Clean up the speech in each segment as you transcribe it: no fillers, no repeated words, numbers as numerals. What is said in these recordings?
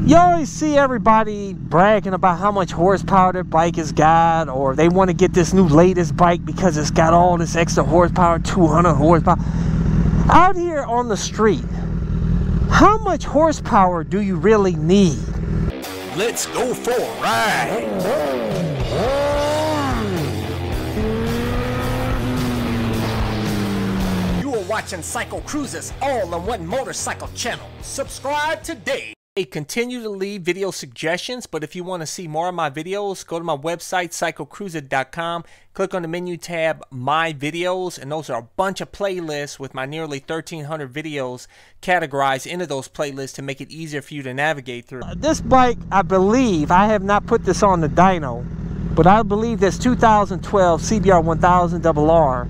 You always see everybody bragging about how much horsepower their bike has got, or they want to get this new latest bike because it's got all this extra horsepower, 200 horsepower. Out here on the street, how much horsepower do you really need? Let's go for a ride. You are watching CycleCruza's all-in-one motorcycle channel. Subscribe today. Hey, continue to leave video suggestions, but if you want to see more of my videos, go to my website, CycleCruza.com. Click on the menu tab, My Videos, and those are a bunch of playlists with my nearly 1,300 videos categorized into those playlists to make it easier for you to navigate through. This bike, I believe, I have not put this on the dyno, but I believe this 2012 CBR 1000 RR.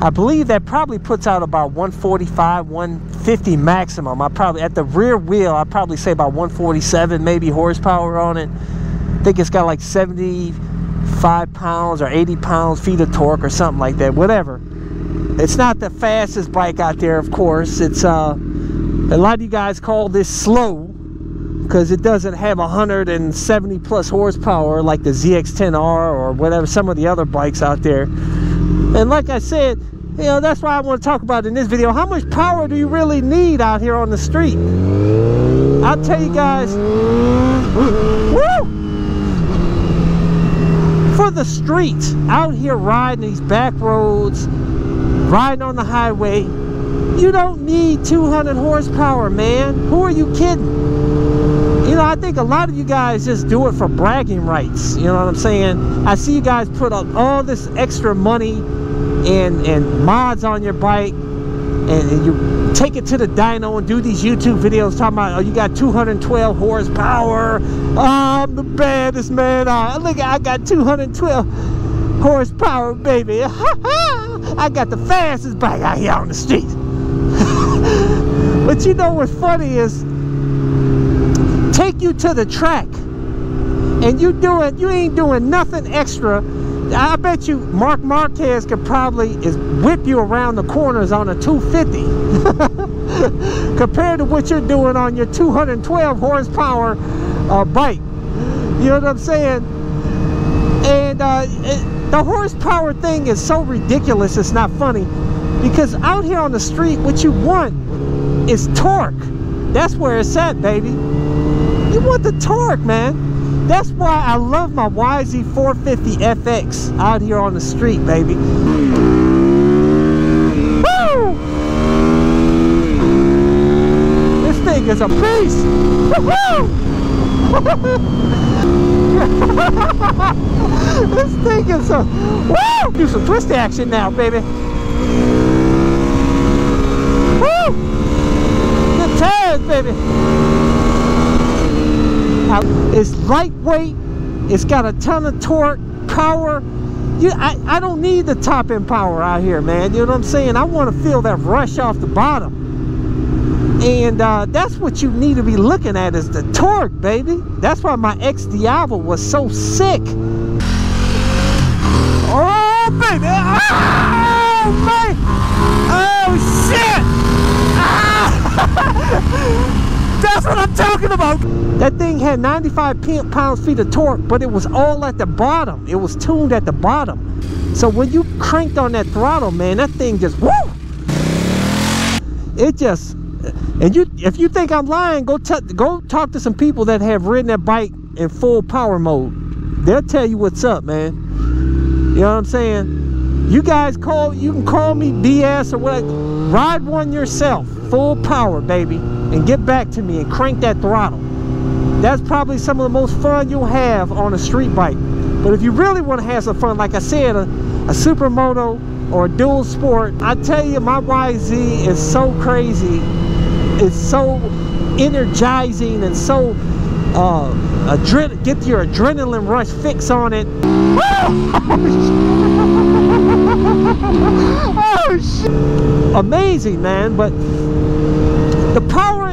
I believe that probably puts out about 145, 150 maximum. I probably, at the rear wheel, I'd probably say about 147 maybe horsepower on it. I think it's got like 75 pounds or 80 pounds-feet of torque or something like that, whatever. It's not the fastest bike out there, of course. It's, a lot of you guys call this slow because it doesn't have 170 plus horsepower like the ZX-10R or whatever, some of the other bikes out there. And like I said, you know, that's why I want to talk about in this video. How much power do you really need out here on the street? I'll tell you guys, woo! For the streets, out here riding these back roads, riding on the highway, you don't need 200 horsepower, man. Who are you kidding? You know, I think a lot of you guys just do it for bragging rights. You know what I'm saying? I see you guys put up all this extra money and mods on your bike, and you take it to the dyno and do these YouTube videos talking about, oh, you got 212 horsepower. Oh, I'm the baddest man. Look, I got 212 horsepower, baby. I got the fastest bike out here on the street. But you know what's funny is, take you to the track and you ain't doing nothing extra. I bet you Mark Marquez could probably whip you around the corners on a 250 compared to what you're doing on your 212 horsepower bike. You know what I'm saying? And the horsepower thing is so ridiculous, it's not funny, because out here on the street, what you want is torque. That's where it's at, baby. You want the torque, man. That's why I love my YZ450 FX out here on the street, baby. Woo! This thing is a beast. Woo-hoo! This thing is a woo! Do some twist action now, baby. Woo! Good times, baby. It's lightweight, it's got a ton of torque, power. I don't need the top end power out here, man. You know what I'm saying? I want to feel that rush off the bottom. And that's what you need to be looking at, is the torque, baby. That's why my ex Diablo was so sick. Oh, baby. Oh, man. Oh, shit. Ah. That's what I'm talking about. That thing had 95 pounds-feet of torque, but it was all at the bottom. It was tuned at the bottom. So when you cranked on that throttle, man, that thing just, woo! It just, and if you think I'm lying, go talk to some people that have ridden that bike in full power mode. They'll tell you what's up, man. You know what I'm saying? You guys you can call me BS or whatever. Ride one yourself, full power, baby, and get back to me and crank that throttle. That's probably some of the most fun you'll have on a street bike. But if you really want to have some fun, like I said, a Supermoto or a dual sport, I tell you, my YZ is so crazy. It's so energizing and so get your adrenaline rush fix on it. Oh, shit. Amazing, man. But the power,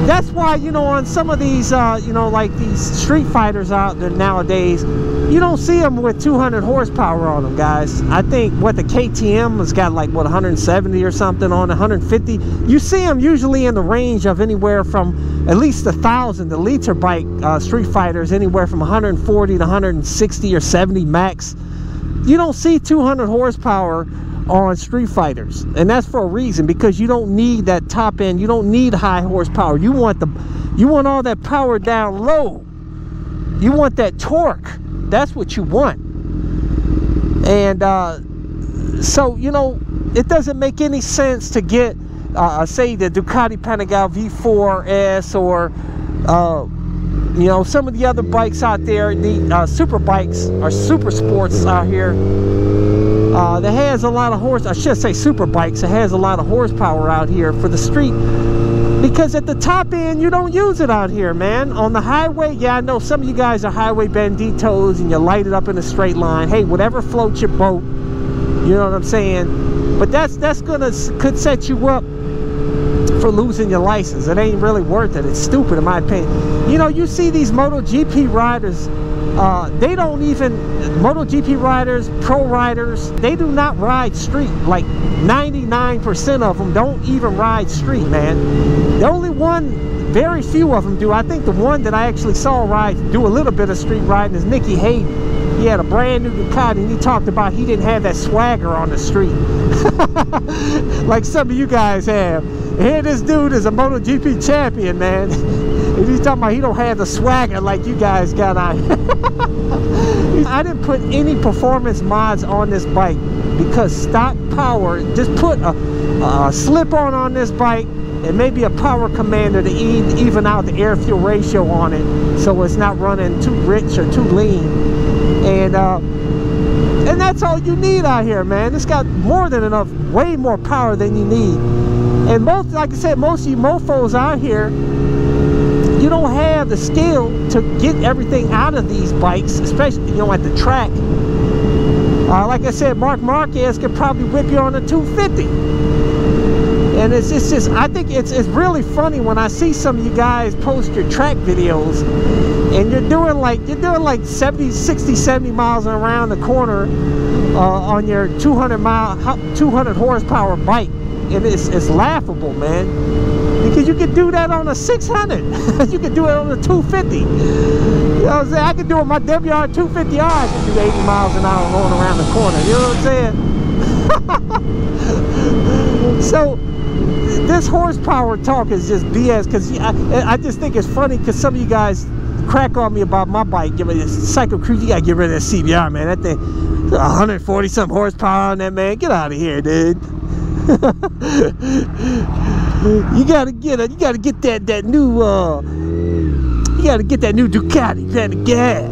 that's why, you know, on some of these, you know, like these Streetfighters out there nowadays, you don't see them with 200 horsepower on them, guys. I think, what, the KTM has got like, what, 170 or something on 150. You see them usually in the range of anywhere from at least 1,000. The liter bike Streetfighter is anywhere from 140 to 160 or 70 max. You don't see 200 horsepower on Streetfighters, and that's for a reason, because you don't need that top end. You don't need high horsepower. You want all that power down low. You want that torque. That's what you want. And so, you know, it doesn't make any sense to get say the Ducati Panigale V4S or you know, some of the other bikes out there, the super bikes or super sports out here that has a lot of I should say super bikes, that has a lot of horsepower out here for the street, because at the top end you don't use it out here, man. On the highway, yeah, I know some of you guys are highway banditos and you light it up in a straight line. Hey, whatever floats your boat, you know what I'm saying? But could set you up for losing your license. It ain't really worth it. It's stupid in my opinion. You know, you see these MotoGP riders, they don't even, MotoGP riders, pro riders, they do not ride street. Like 99% of them don't even ride street, man. The only one, very few of them do. I think the one that I actually saw do a little bit of street riding is Nicky Hayden. He had a brand new Ducati, and he talked about he didn't have that swagger on the street like some of you guys have. And here this dude is a MotoGP champion, man. And he's talking about he don't have the swagger like you guys got out here. I didn't put any performance mods on this bike because stock power, just put a slip-on this bike and maybe a power commander to even out the air-fuel ratio on it, so it's not running too rich or too lean. And that's all you need out here, man. It's got more than enough, way more power than you need. And most, like I said, most of you mofos out here, you don't have the skill to get everything out of these bikes, especially, you know, at the track. Like I said, Mark Marquez could probably whip you on a 250. And it's just, I think it's really funny when I see some of you guys post your track videos and you're doing like 60, 70 miles around the corner on your 200 horsepower bike. And it's laughable, man, because you can do that on a 600. You can do it on a 250. You know what I'm saying? I can do it on my WR 250R. I can do 80 miles an hour going around the corner. You know what I'm saying? So this horsepower talk is just BS, because I just think it's funny because some of you guys crack on me about my bike. Give me this CycleCruza. You gotta get rid of that CBR, man. That thing, 140 something horsepower on that, man. Get out of here, dude. You gotta get that new you gotta get that new Ducati Panigale,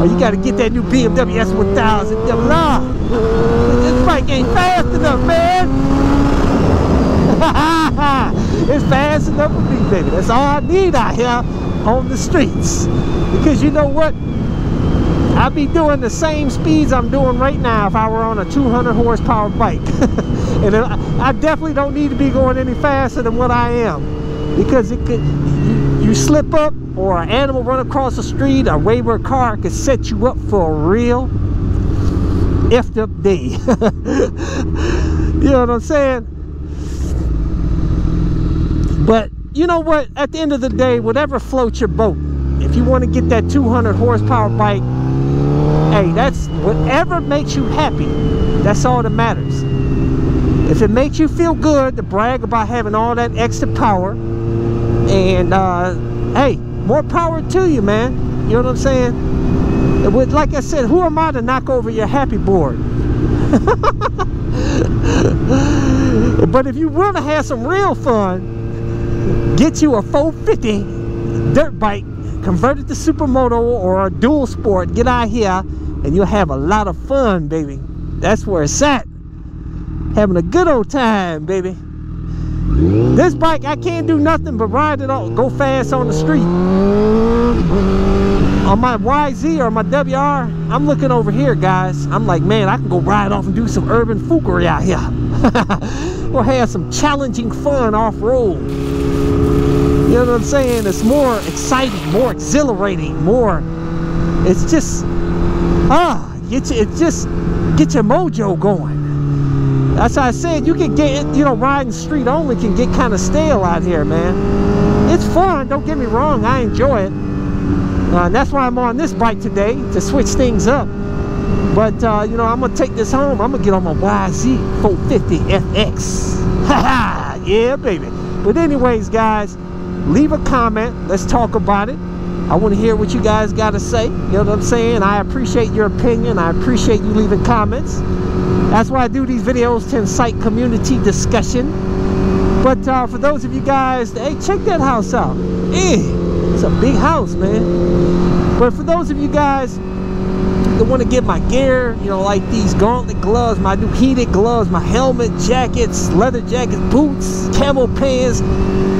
or you gotta get that new BMW S1000 double. This bike ain't fast enough, man. It's fast enough for me, baby. That's all I need out here on the streets. Because you know what? I'd be doing the same speeds I'm doing right now if I were on a 200 horsepower bike. And I definitely don't need to be going any faster than what I am, because it could, you slip up, or an animal run across the street, a wayward car could set you up for a real effed up day. You know what I'm saying? But you know what? At the end of the day, whatever floats your boat. If you want to get that 200 horsepower bike, hey, that's whatever makes you happy. That's all that matters. If it makes you feel good to brag about having all that extra power, and hey, more power to you, man. You know what I'm saying? Like I said, who am I to knock over your happy board? But if you want to have some real fun, get you a 450 dirt bike, convert it to Supermoto or a dual sport. Get out here and you'll have a lot of fun, baby. That's where it's at. Having a good old time, baby. This bike, I can't do nothing but ride it on, go fast on the street. On my YZ or my WR, I'm looking over here, guys. I'm like, man, I can go ride off and do some urban foolery out here. We'll have some challenging fun off-road. You know what I'm saying? It's more exciting, more exhilarating, more. It's just, it just get your mojo going. That's how I said, you can get, you know, riding street only can get kind of stale out here, man. It's fun, don't get me wrong, I enjoy it. And that's why I'm on this bike today, to switch things up. But, you know, I'm going to take this home. I'm going to get on my YZ 450 FX. Haha, yeah, baby. But anyways, guys, leave a comment. Let's talk about it. I want to hear what you guys got to say. You know what I'm saying? I appreciate your opinion. I appreciate you leaving comments. That's why I do these videos to incite community discussion. But for those of you guys, hey, check that house out. It's a big house, man. But for those of you guys that want to get my gear, you know, like these gauntlet gloves, my new heated gloves, my helmet, jackets, leather jackets, boots, camel pants,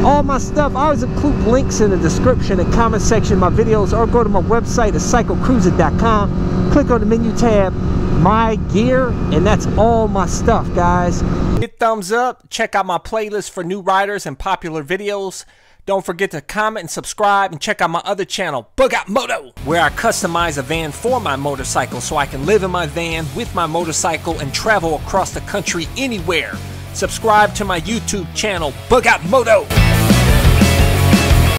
all my stuff, I always include links in the description and comment section of my videos, or go to my website at CycleCruza.com, click on the menu tab, my gear, and that's all my stuff, guys. Hit thumbs up, check out my playlist for new riders and popular videos. Don't forget to comment and subscribe, and check out my other channel, Bug Out Moto, where I customize a van for my motorcycle so I can live in my van with my motorcycle and travel across the country anywhere. Subscribe to my YouTube channel, Bug Out Moto.